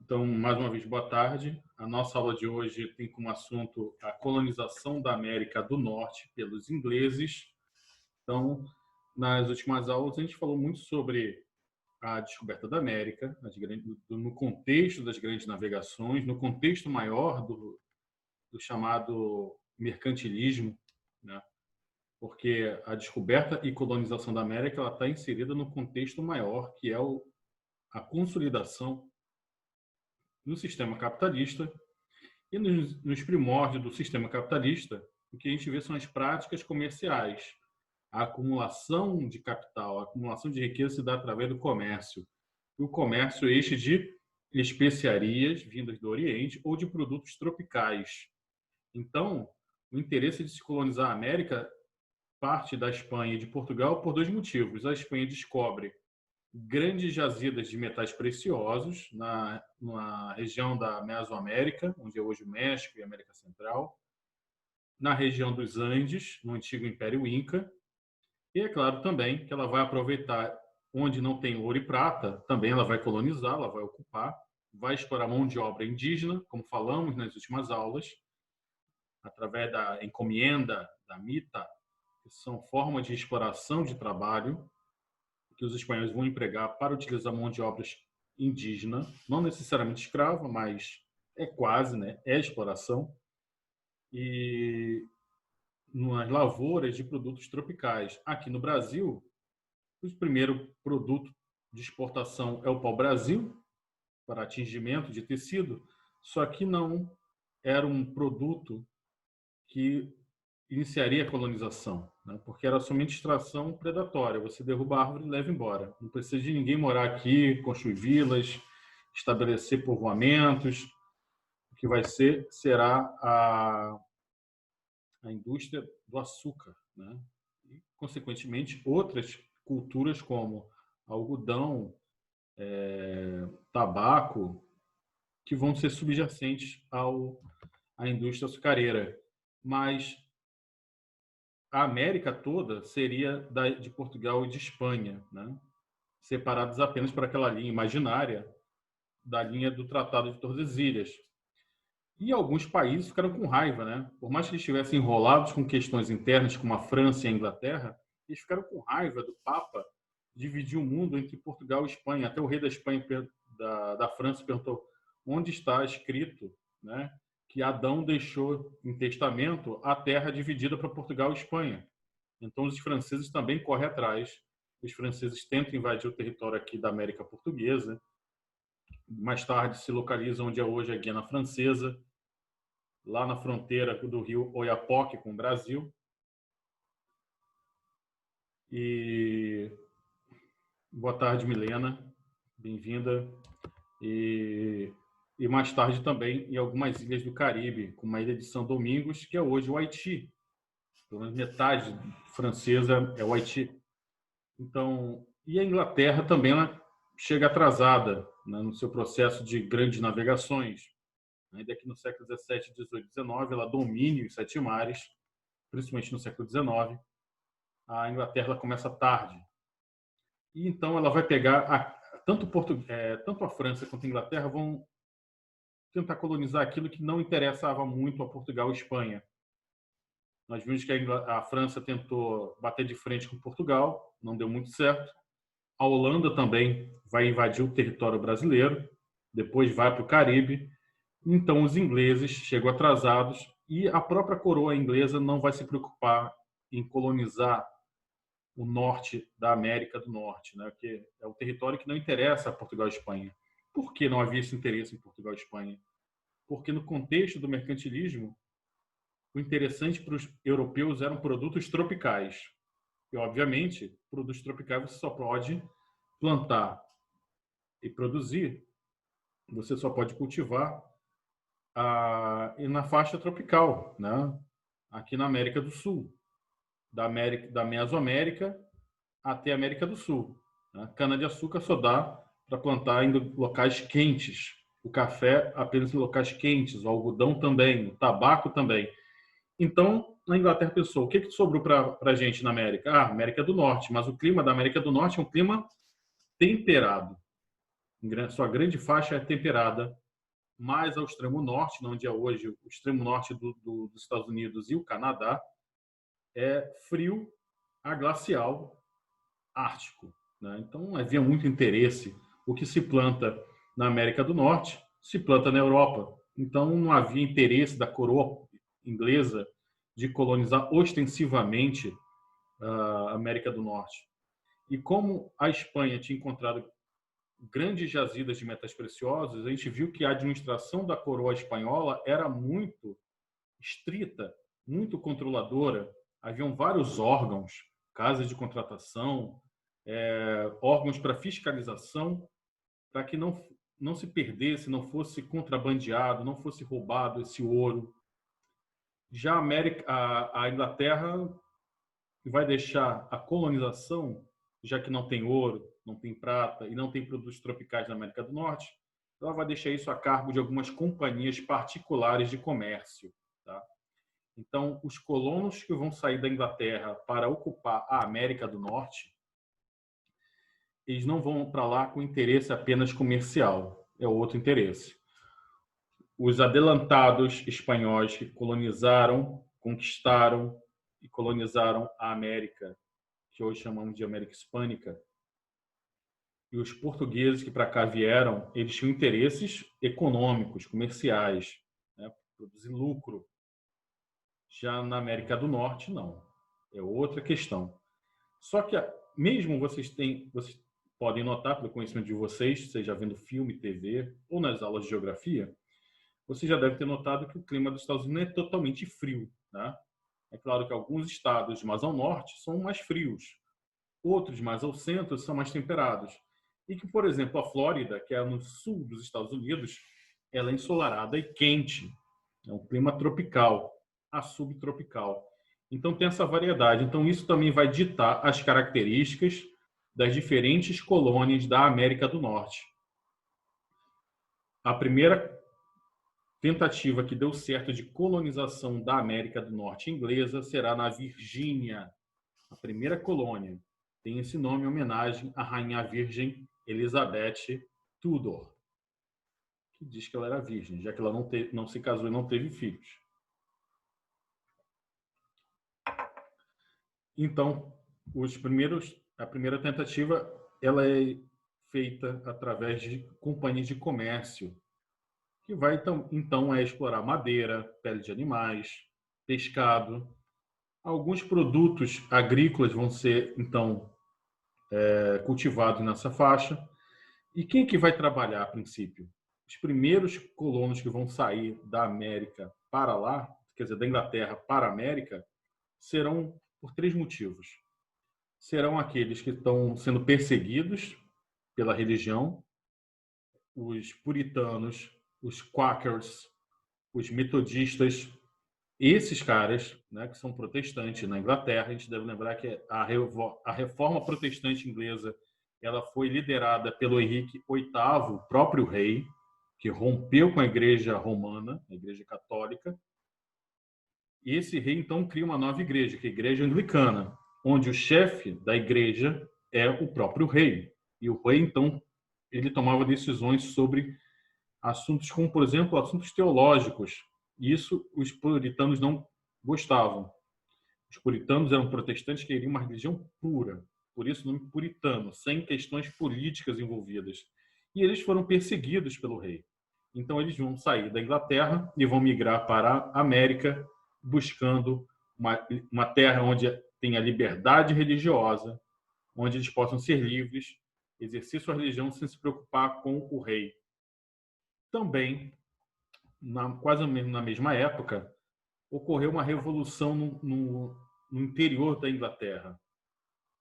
Então, mais uma vez, boa tarde. A nossa aula de hoje tem como assunto a colonização da América do Norte pelos ingleses. Então, nas últimas aulas, a gente falou muito sobre a descoberta da América, no contexto das grandes navegações, no contexto maior do chamado mercantilismo, né? Porque a descoberta e colonização da América ela está inserida no contexto maior, que é a consolidação no sistema capitalista. E nos primórdios do sistema capitalista, o que a gente vê são as práticas comerciais. A acumulação de capital, a acumulação de riqueza se dá através do comércio. E o comércio este de especiarias vindas do Oriente ou de produtos tropicais. Então, o interesse de se colonizar a América parte da Espanha e de Portugal por dois motivos. A Espanha descobre grandes jazidas de metais preciosos na região da Mesoamérica, onde é hoje o México e a América Central, na região dos Andes, no antigo Império Inca, e é claro também que ela vai aproveitar onde não tem ouro e prata, também ela vai colonizar, ela vai ocupar, vai explorar mão de obra indígena, como falamos nas últimas aulas, através da encomienda, da mita, que são formas de exploração de trabalho, que os espanhóis vão empregar para utilizar mão de obras indígena, não necessariamente escrava, mas é quase, né? É exploração. E nas lavouras de produtos tropicais. Aqui no Brasil, o primeiro produto de exportação é o pau-brasil, para atingimento de tecido, só que não era um produto que iniciaria a colonização, né? Porque era somente extração predatória. Você derruba a árvore e leva embora. Não precisa de ninguém morar aqui, construir vilas, estabelecer povoamentos. O que vai ser será a indústria do açúcar, né? E, consequentemente, outras culturas como algodão, tabaco, que vão ser subjacentes à indústria açucareira. Mas a América toda seria de Portugal e de Espanha, né? Separados apenas por aquela linha imaginária da linha do Tratado de Tordesilhas. E alguns países ficaram com raiva, né? Por mais que eles estivessem enrolados com questões internas, como a França e a Inglaterra, eles ficaram com raiva do Papa dividir o mundo entre Portugal e Espanha. Até o rei da Espanha, da França, perguntou onde está escrito, né, que Adão deixou em testamento a terra dividida para Portugal e Espanha. Então, os franceses também correm atrás. Os franceses tentam invadir o território aqui da América Portuguesa. Mais tarde se localizam onde é hoje a Guiana Francesa, lá na fronteira do rio Oiapoque com o Brasil. E boa tarde, Milena, bem-vinda. E mais tarde também em algumas ilhas do Caribe, como a ilha de São Domingos, que é hoje o Haiti. Pelo menos metade francesa é o Haiti. Então, e a Inglaterra também ela chega atrasada, né, no seu processo de grandes navegações. Ainda que no século XVII, XVIII, XIX, ela domine os sete mares, principalmente no século XIX, a Inglaterra ela começa tarde. E então ela vai pegar tanto a França quanto a Inglaterra vão tentar colonizar aquilo que não interessava muito a Portugal e Espanha. Nós vimos que a França tentou bater de frente com Portugal, não deu muito certo. A Holanda também vai invadir o território brasileiro, depois vai para o Caribe. Então, os ingleses chegam atrasados e a própria coroa inglesa não vai se preocupar em colonizar o norte da América do Norte, né? Que é o território que não interessa a Portugal e Espanha. Por que não havia esse interesse em Portugal e Espanha? Porque no contexto do mercantilismo, o interessante para os europeus eram produtos tropicais. E, obviamente, produtos tropicais você só pode plantar e produzir, você só pode cultivar na faixa tropical, né? Aqui na América do Sul, da Mesoamérica até a América do Sul. Né? Cana-de-açúcar só dá para plantar em locais quentes, o café apenas em locais quentes, o algodão também, o tabaco também. Então, na Inglaterra pensou, o que sobrou para a gente na América? América do Norte, mas o clima da América do Norte é um clima temperado. sua grande faixa é temperada, mais ao extremo norte, onde é hoje o extremo norte dos Estados Unidos e o Canadá, é frio a glacial ártico, né? Então havia muito interesse. O que se planta na América do Norte se planta na Europa. Então não havia interesse da coroa inglesa de colonizar ostensivamente a América do Norte. E como a Espanha tinha encontrado grandes jazidas de metais preciosos, a gente viu que a administração da coroa espanhola era muito estrita, muito controladora. Haviam vários órgãos, casas de contratação, órgãos para fiscalização, para que não se perdesse, não fosse contrabandeado, não fosse roubado esse ouro. Já a Inglaterra vai deixar a colonização, já que não tem ouro, não tem prata e não tem produtos tropicais na América do Norte, ela vai deixar isso a cargo de algumas companhias particulares de comércio. Tá? Então, os colonos que vão sair da Inglaterra para ocupar a América do Norte, eles não vão para lá com interesse apenas comercial, é outro interesse. Os adelantados espanhóis que colonizaram, conquistaram e colonizaram a América, que hoje chamamos de América Hispânica, e os portugueses que para cá vieram, eles tinham interesses econômicos, comerciais, né? Produzir lucro. Já na América do Norte, não. É outra questão. Só que, mesmo vocês podem notar, pelo conhecimento de vocês, seja vendo filme, TV ou nas aulas de geografia, você já deve ter notado que o clima dos Estados Unidos é totalmente frio. Né? É claro que alguns estados mais ao norte são mais frios, outros mais ao centro são mais temperados. E que, por exemplo, a Flórida, que é no sul dos Estados Unidos, ela é ensolarada e quente. É um clima tropical, a subtropical. Então tem essa variedade. Então isso também vai ditar as características das diferentes colônias da América do Norte. A primeira tentativa que deu certo de colonização da América do Norte inglesa será na Virgínia, a primeira colônia. Tem esse nome em homenagem à Rainha Virgem Elizabeth Tudor, que diz que ela era virgem, já que ela não se casou e não teve filhos. Então, a primeira tentativa ela é feita através de companhias de comércio, que vai então explorar madeira, pele de animais, pescado. Alguns produtos agrícolas vão ser então cultivados nessa faixa. E quem é que vai trabalhar a princípio? Os primeiros colonos que vão sair da América para lá, quer dizer, da Inglaterra para a América, serão por 3 motivos. Serão aqueles que estão sendo perseguidos pela religião, os puritanos, os quakers, os metodistas, esses caras, né, que são protestantes na Inglaterra. A gente deve lembrar que a reforma protestante inglesa ela foi liderada pelo Henrique VIII, o próprio rei, que rompeu com a Igreja Romana, a Igreja Católica. E esse rei, então, cria uma nova igreja, que é a Igreja Anglicana, onde o chefe da igreja é o próprio rei. E o rei, então, ele tomava decisões sobre assuntos como, por exemplo, assuntos teológicos. Isso os puritanos não gostavam. Os puritanos eram protestantes que queriam uma religião pura. Por isso o nome puritano, sem questões políticas envolvidas. E eles foram perseguidos pelo rei. Então eles vão sair da Inglaterra e vão migrar para a América, buscando uma terra onde tenha liberdade religiosa, onde eles possam ser livres, exercer sua religião sem se preocupar com o rei. Também, quase na mesma época, ocorreu uma revolução no interior da Inglaterra.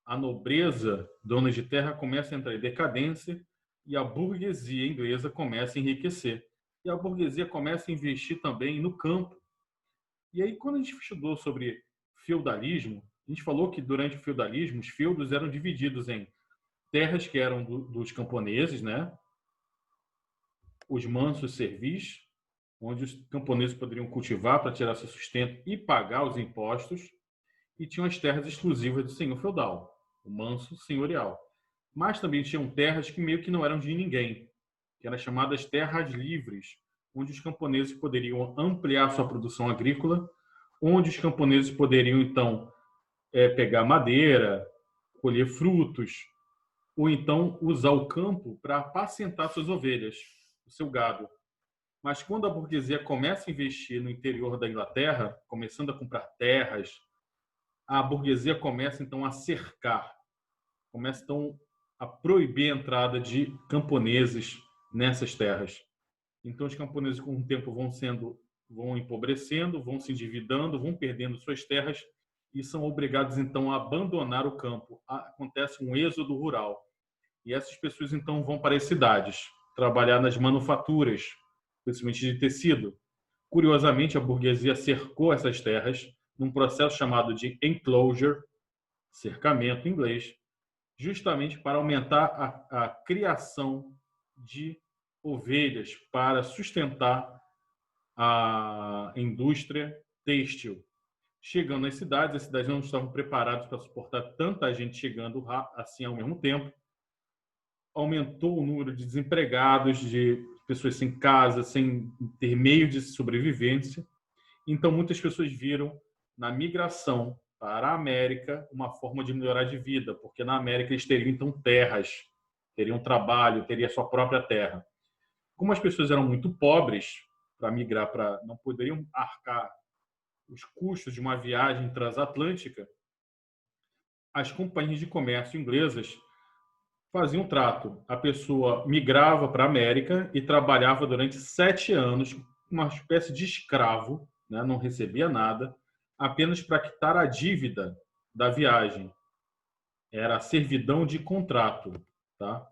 A nobreza, donas de terra, começa a entrar em decadência e a burguesia inglesa começa a enriquecer. E a burguesia começa a investir também no campo. E aí, quando a gente estudou sobre feudalismo, a gente falou que durante o feudalismo os feudos eram divididos em terras que eram dos camponeses, né? Os mansos servis, onde os camponeses poderiam cultivar para tirar seu sustento e pagar os impostos, e tinham as terras exclusivas do senhor feudal, o manso senhorial. mas também tinham terras que meio que não eram de ninguém, que eram chamadas terras livres, onde os camponeses poderiam ampliar sua produção agrícola, onde os camponeses poderiam, então, pegar madeira, colher frutos, ou então usar o campo para apacentar suas ovelhas, o seu gado. Mas quando a burguesia começa a investir no interior da Inglaterra, começando a comprar terras, a burguesia começa então a cercar, começa então a proibir a entrada de camponeses nessas terras. Então os camponeses com o tempo vão empobrecendo, vão se endividando, vão perdendo suas terras e são obrigados então a abandonar o campo. Acontece um êxodo rural. E essas pessoas então vão para as cidades, trabalhar nas manufaturas, principalmente de tecido. Curiosamente, a burguesia cercou essas terras num processo chamado de enclosure, cercamento em inglês, justamente para aumentar a criação de ovelhas para sustentar a indústria têxtil. Chegando às cidades, as cidades não estavam preparadas para suportar tanta gente chegando assim ao mesmo tempo. Aumentou o número de desempregados, de pessoas sem casa, sem ter meio de sobrevivência. Então, muitas pessoas viram na migração para a América uma forma de melhorar de vida, porque na América eles teriam, então, terras, teriam trabalho, teria sua própria terra. Como as pessoas eram muito pobres para migrar, não poderiam arcar os custos de uma viagem transatlântica, as companhias de comércio inglesas faziam um trato. A pessoa migrava para a América e trabalhava durante 7 anos, uma espécie de escravo, né? Não recebia nada, apenas para quitar a dívida da viagem. Era a servidão de contrato. Tá?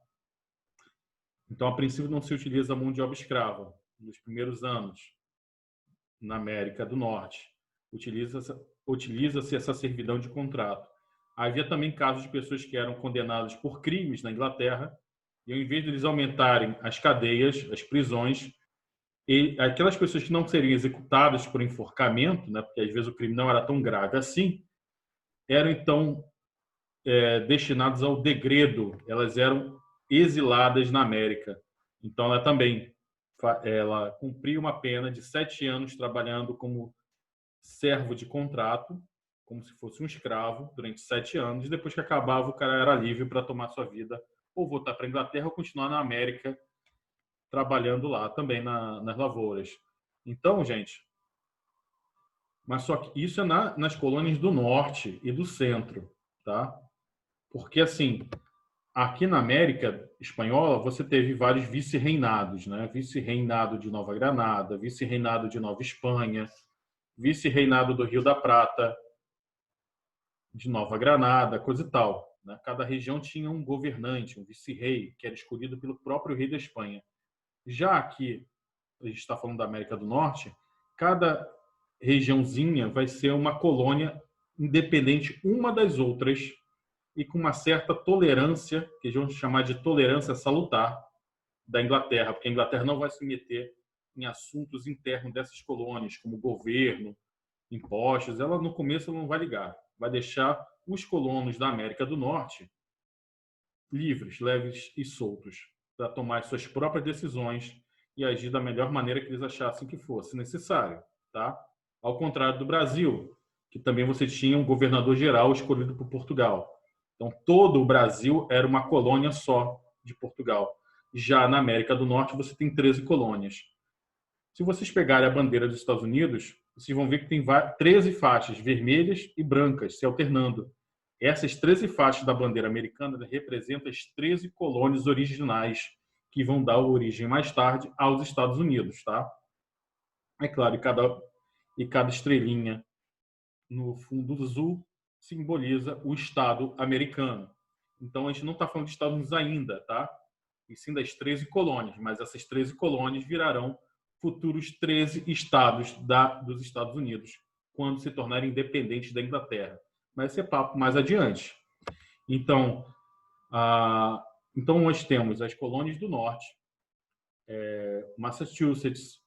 Então, a princípio, não se utiliza a mão de obra escrava nos primeiros anos na América do Norte. Utiliza-se essa servidão de contrato. Havia também casos de pessoas que eram condenadas por crimes na Inglaterra e, ao invés de eles aumentarem as cadeias, as prisões, e aquelas pessoas que não seriam executadas por enforcamento, né, porque às vezes o crime não era tão grave assim, eram então destinadas ao degredo. Elas eram exiladas na América. Então ela cumpria uma pena de 7 anos trabalhando como servo de contrato, como se fosse um escravo, durante 7 anos. E depois que acabava, o cara era livre para tomar sua vida, ou voltar para a Inglaterra, ou continuar na América, trabalhando lá também nas lavouras. Então, gente, mas só que isso é nas colônias do norte e do centro, tá? Porque, assim, aqui na América Espanhola, você teve vários vice-reinados, né? Vice-reinado de Nova Granada, vice-reinado de Nova Espanha, vice-reinado do Rio da Prata, de Nova Granada, coisa e tal. Né? Cada região tinha um governante, um vice-rei, que era escolhido pelo próprio rei da Espanha. Já aqui, a gente está falando da América do Norte, cada regiãozinha vai ser uma colônia independente uma das outras e com uma certa tolerância, que eles vão chamar de tolerância salutar, da Inglaterra, porque a Inglaterra não vai se meter em assuntos internos dessas colônias, como governo, impostos. Ela, no começo, ela não vai ligar. Vai deixar os colonos da América do Norte livres, leves e soltos, para tomar suas próprias decisões e agir da melhor maneira que eles achassem que fosse necessário. Tá? Ao contrário do Brasil, que também você tinha um governador geral escolhido por Portugal. Então, todo o Brasil era uma colônia só de Portugal. Já na América do Norte, você tem 13 colônias. Se vocês pegarem a bandeira dos Estados Unidos, vocês vão ver que tem 13 faixas vermelhas e brancas se alternando. Essas 13 faixas da bandeira americana representam as 13 colônias originais que vão dar origem mais tarde aos Estados Unidos. Tá? É claro, e cada estrelinha no fundo azul simboliza o Estado americano. Então, a gente não está falando de Estados Unidos ainda, tá? E sim das 13 colônias, mas essas 13 colônias virarão futuros 13 estados dos Estados Unidos, quando se tornarem independentes da Inglaterra. Mas esse é papo mais adiante. Então, então nós temos as colônias do norte, Massachusetts,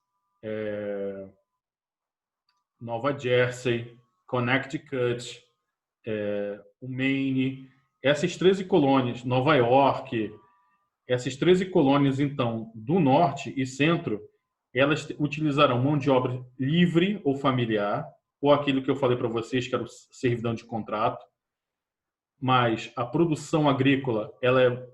Nova Jersey, Connecticut, o Maine. essas 13 colônias, Nova York, essas 13 colônias, então, do norte e centro, elas utilizarão mão de obra livre ou familiar, ou aquilo que eu falei para vocês, que era o servidão de contrato, mas a produção agrícola ela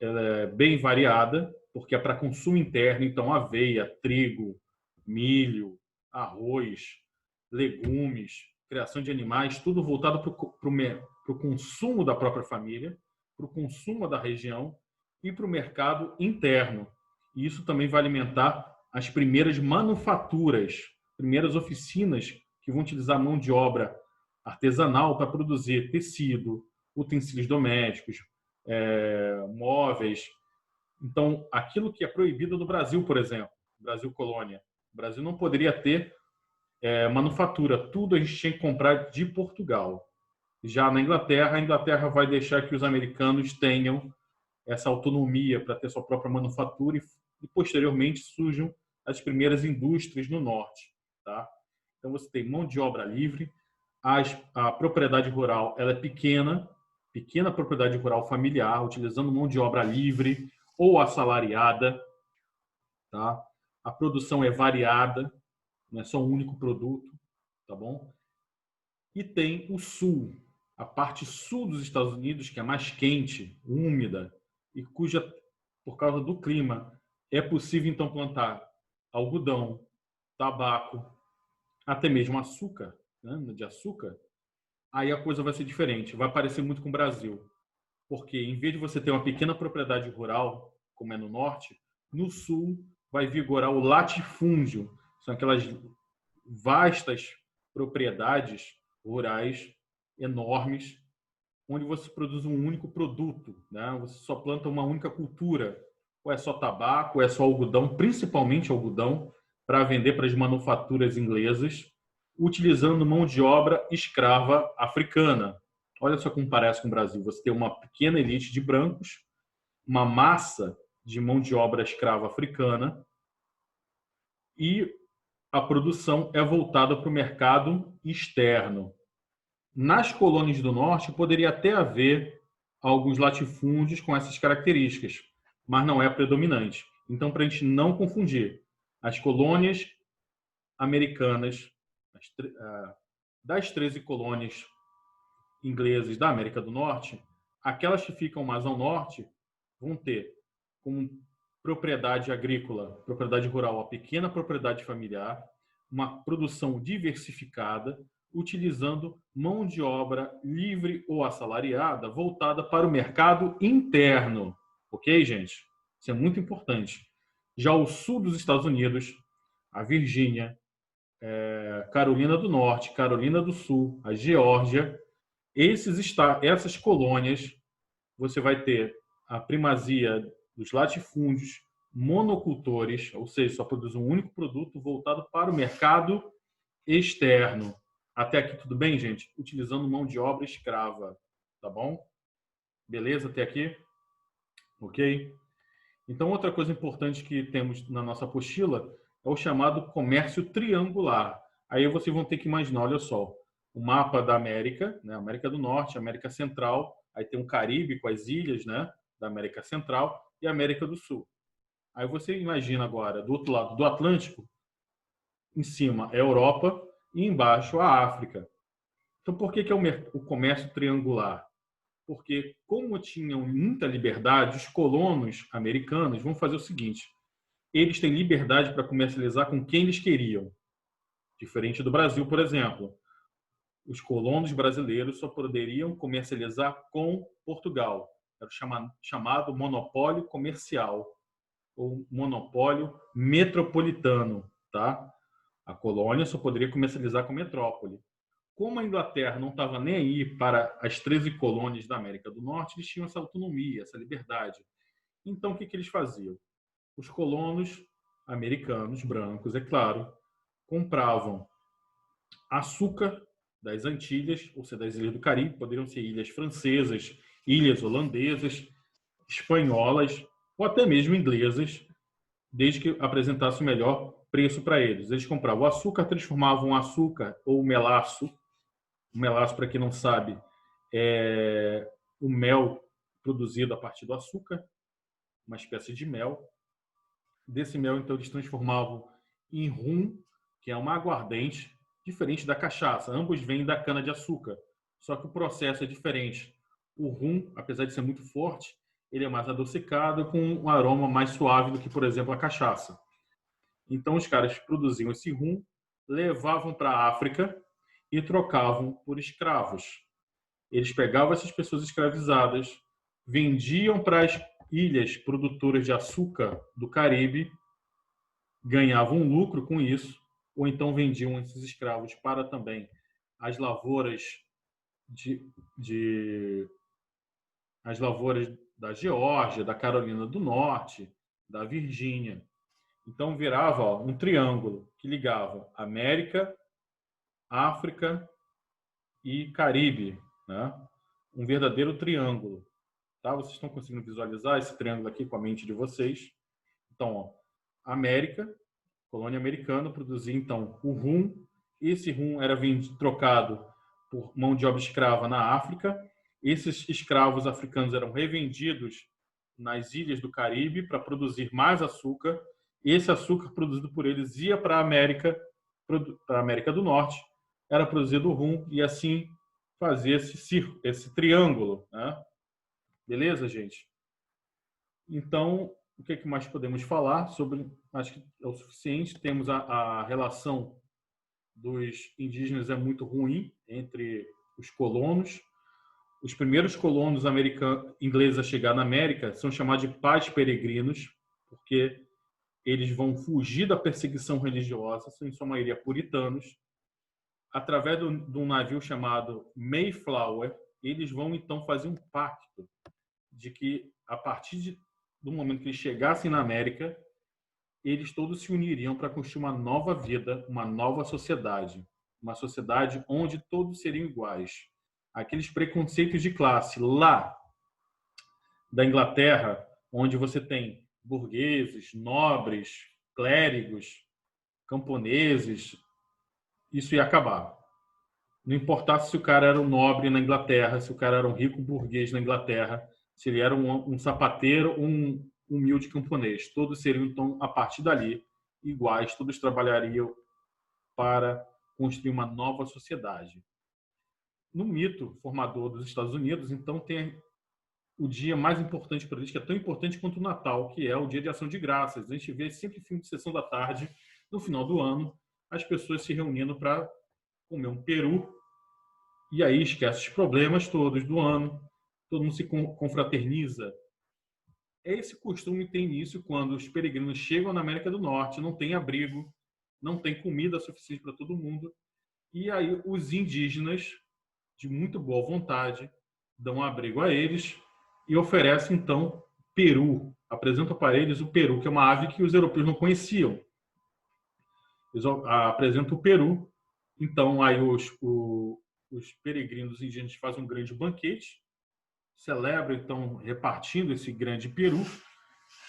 é bem variada, porque é para consumo interno, então aveia, trigo, milho, arroz, legumes, criação de animais, tudo voltado para o consumo da própria família, para o consumo da região e para o mercado interno. E isso também vai alimentar as primeiras manufaturas, primeiras oficinas que vão utilizar mão de obra artesanal para produzir tecido, utensílios domésticos, móveis. Então, aquilo que é proibido no Brasil, por exemplo, Brasil colônia, o Brasil não poderia ter manufatura, tudo a gente tinha que comprar de Portugal. Já na Inglaterra, a Inglaterra vai deixar que os americanos tenham essa autonomia para ter sua própria manufatura e posteriormente surjam as primeiras indústrias no norte, tá? Então você tem mão de obra livre, a propriedade rural ela é pequena propriedade rural familiar, utilizando mão de obra livre ou assalariada, tá? A produção é variada, não é só um único produto, tá bom? E tem o sul, a parte sul dos Estados Unidos, que é mais quente, úmida, e cuja, por causa do clima, é possível então plantar algodão, tabaco, até mesmo açúcar, né, de açúcar. Aí a coisa vai ser diferente, vai parecer muito com o Brasil, porque em vez de você ter uma pequena propriedade rural, como é no norte, no sul vai vigorar o latifúndio, são aquelas vastas propriedades rurais enormes, onde você produz um único produto, né? Você só planta uma única cultura, ou é só tabaco, ou é só algodão, principalmente algodão, para vender para as manufaturas inglesas, utilizando mão de obra escrava africana. Olha só como parece com o Brasil. Você tem uma pequena elite de brancos, uma massa de mão de obra escrava africana e a produção é voltada para o mercado externo. Nas colônias do norte, poderia até haver alguns latifúndios com essas características, mas não é predominante. Então, para a gente não confundir, as colônias americanas, das 13 colônias inglesas da América do Norte, aquelas que ficam mais ao norte vão ter como propriedade agrícola, propriedade rural, a pequena propriedade familiar, uma produção diversificada, utilizando mão de obra livre ou assalariada voltada para o mercado interno. Ok, gente? Isso é muito importante. Já o sul dos Estados Unidos, a Virgínia, Carolina do Norte, Carolina do Sul, a Geórgia, essas colônias, você vai ter a primazia dos latifúndios monocultores, ou seja, só produz um único produto voltado para o mercado externo. Até aqui tudo bem, gente? Utilizando mão de obra escrava, tá bom? Beleza até aqui? Ok? Então, outra coisa importante que temos na nossa apostila é o chamado comércio triangular. Aí vocês vão ter que imaginar, olha só, o mapa da América, né? América do Norte, América Central, aí tem o Caribe com as ilhas, né? Da América Central e América do Sul. Aí você imagina agora, do outro lado do Atlântico, em cima é a Europa e embaixo a África. Então, por que é o comércio triangular? Porque, como tinham muita liberdade, os colonos americanos vão fazer o seguinte: eles têm liberdade para comercializar com quem eles queriam. Diferente do Brasil, por exemplo. Os colonos brasileiros só poderiam comercializar com Portugal. Era o chamado monopólio comercial ou monopólio metropolitano, tá? A colônia só poderia comercializar com a metrópole. Como a Inglaterra não estava nem aí para as 13 colônias da América do Norte, eles tinham essa autonomia, essa liberdade. Então, o que eles faziam? Os colonos americanos, brancos, é claro, compravam açúcar das Antilhas, ou seja, das ilhas do Caribe, poderiam ser ilhas francesas, ilhas holandesas, espanholas ou até mesmo inglesas, desde que apresentasse o melhor preço para eles. Eles compravam o açúcar, transformavam o açúcar ou o melaço, para quem não sabe, é o mel produzido a partir do açúcar, uma espécie de mel. Desse mel, então, eles transformavam em rum, que é uma aguardente, diferente da cachaça. Ambos vêm da cana-de-açúcar, só que o processo é diferente. O rum, apesar de ser muito forte, ele é mais adocicado, com um aroma mais suave do que, por exemplo, a cachaça. Então, os caras produziam esse rum, levavam para a África e trocavam por escravos. Eles pegavam essas pessoas escravizadas, vendiam para as ilhas produtoras de açúcar do Caribe, ganhavam um lucro com isso, ou então vendiam esses escravos para também as lavouras as lavouras da Geórgia, da Carolina do Norte, da Virgínia. Então virava um triângulo que ligava América, África e Caribe, né? Um verdadeiro triângulo. Tá? Vocês estão conseguindo visualizar esse triângulo aqui com a mente de vocês? Então, ó, América, colônia americana, produzia então o rum. Esse rum era trocado por mão de obra escrava na África. Esses escravos africanos eram revendidos nas ilhas do Caribe para produzir mais açúcar. Esse açúcar produzido por eles ia para a América do Norte, era produzido o rum e assim fazia esse triângulo, né? Beleza, gente? Então, o que mais podemos falar sobre? Acho que é o suficiente. Temos a relação dos indígenas é muito ruim entre os colonos. Os primeiros colonos ingleses a chegar na América são chamados de pais peregrinos, porque eles vão fugir da perseguição religiosa, são em sua maioria puritanos. Através de um navio chamado Mayflower, eles vão então fazer um pacto de que, a partir do momento que eles chegassem na América, eles todos se uniriam para construir uma nova vida, uma nova sociedade. Uma sociedade onde todos seriam iguais. Aqueles preconceitos de classe lá da Inglaterra, onde você tem burgueses, nobres, clérigos, camponeses, isso ia acabar. Não importasse se o cara era um nobre na Inglaterra, se o cara era um rico burguês na Inglaterra, se ele era um sapateiro, um humilde camponês. Todos seriam, então, a partir dali, iguais, todos trabalhariam para construir uma nova sociedade. No mito formador dos Estados Unidos, então, tem o dia mais importante para eles, que é tão importante quanto o Natal, que é o Dia de Ação de Graças. A gente vê sempre filme de sessão da tarde, no final do ano, as pessoas se reunindo para comer um peru, e aí esquece os problemas todos do ano, todo mundo se confraterniza. Esse costume tem início quando os peregrinos chegam na América do Norte, não tem abrigo, não tem comida suficiente para todo mundo, e aí os indígenas, de muito boa vontade, dão abrigo a eles e oferecem, então, peru. Apresentam para eles o peru, que é uma ave que os europeus não conheciam. Eles apresentam o peru. Então, aí os peregrinos indígenas fazem um grande banquete, celebram, então, repartindo esse grande peru,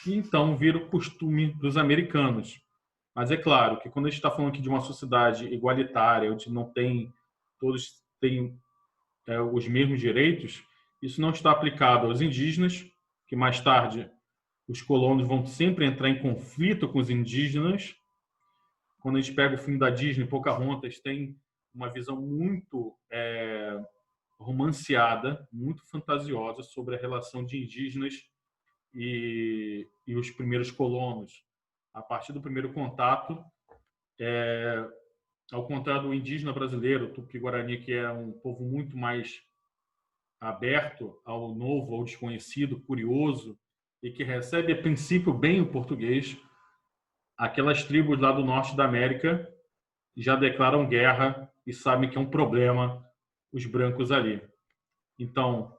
e então vira o costume dos americanos. Mas é claro que quando a gente está falando aqui de uma sociedade igualitária, onde não tem, todos têm os mesmos direitos, isso não está aplicado aos indígenas, que mais tarde os colonos vão sempre entrar em conflito com os indígenas. Quando a gente pega o filme da Disney, Pocahontas, tem uma visão muito romanceada, muito fantasiosa sobre a relação de indígenas e os primeiros colonos. A partir do primeiro contato, ao contrário do indígena brasileiro, o Tupi-Guarani, que é um povo muito mais aberto ao novo, ao desconhecido, curioso, e que recebe, a princípio, bem o português, aquelas tribos lá do norte da América já declaram guerra e sabem que é um problema os brancos ali. Então,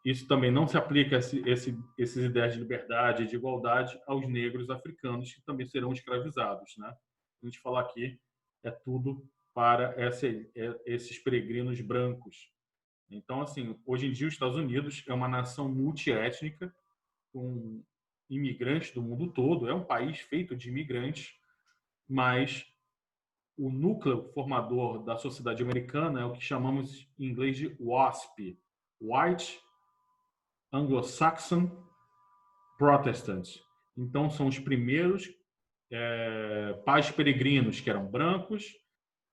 isso também não se aplica essas ideias de liberdade e de igualdade aos negros africanos, que também serão escravizados, né? A gente falar aqui é tudo para esses peregrinos brancos. Então, assim, hoje em dia os Estados Unidos é uma nação multiétnica, com imigrantes do mundo todo, é um país feito de imigrantes, mas o núcleo formador da sociedade americana é o que chamamos em inglês de WASP, White Anglo-Saxon Protestants. Então, são os primeiros pais peregrinos, que eram brancos,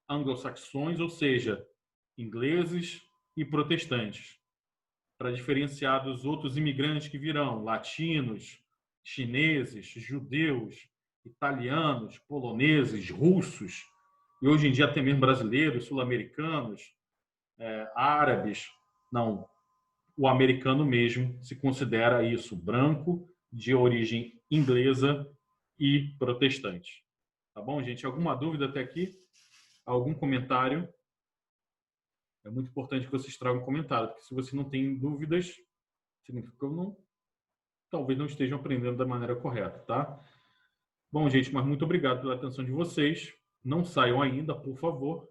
anglo-saxões, ou seja, ingleses e protestantes, para diferenciar dos outros imigrantes que virão, latinos, chineses, judeus, italianos, poloneses, russos, e hoje em dia até mesmo brasileiros, sul-americanos, árabes. Não, o americano mesmo se considera isso, branco, de origem inglesa e protestante. Tá bom, gente? Alguma dúvida até aqui? Algum comentário? É muito importante que vocês tragam um comentário, porque se você não tem dúvidas, significa que talvez não estejam aprendendo da maneira correta, tá? Bom, gente, mas muito obrigado pela atenção de vocês. Não saiam ainda, por favor.